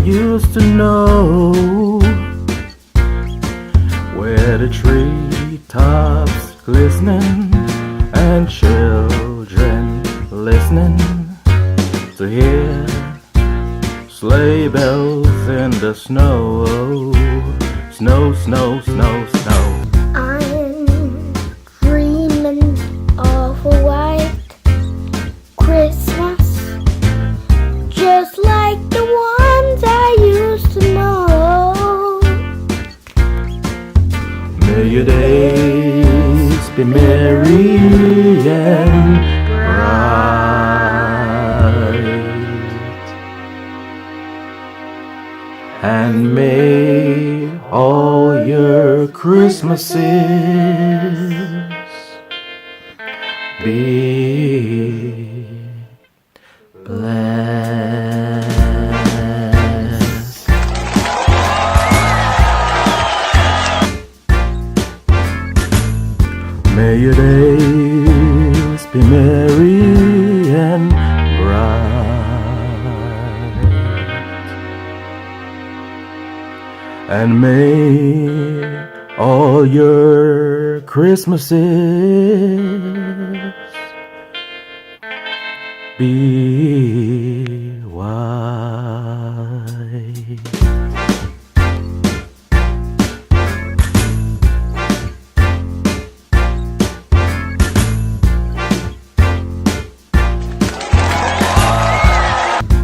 used to know, where the treetops glistening and children listening to hear sleigh bells in the snow. Snow, snow, snow, snow. I'm dreaming of a white Christmas, just like the ones I used to know. May your days be merry and bright, and may all your Christmases be blessed. May your days be merry and bright, and may all your Christmases be white.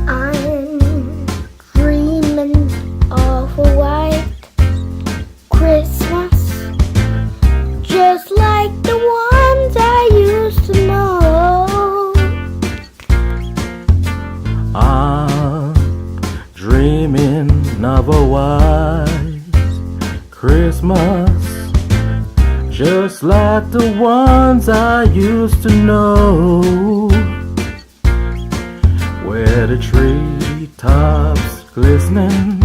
I'm dreaming of a white Christmas, just like the ones I used to know. I'm dreaming of a white Christmas, just like the ones I used to know, where the treetops glistening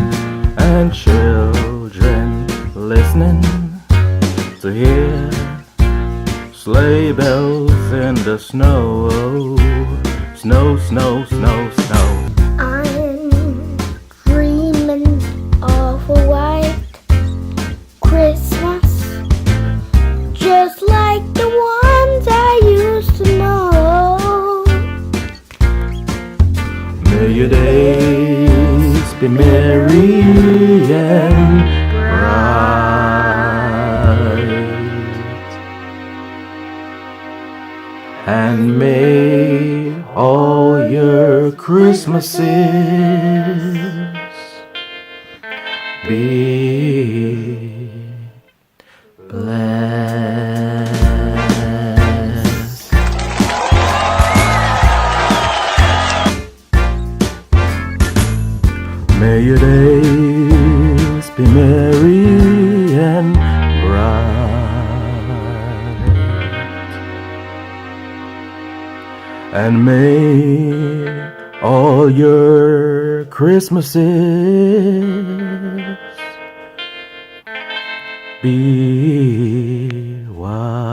and children listening to hear sleigh bells in the snow. Snow, snow, snow, snow. I'm dreaming of a white Christmas, just like the ones I used to know. May your days be merry and bright, and may all your Christmases be blessed. May your days be merry and bright, and may all your Christmases be white.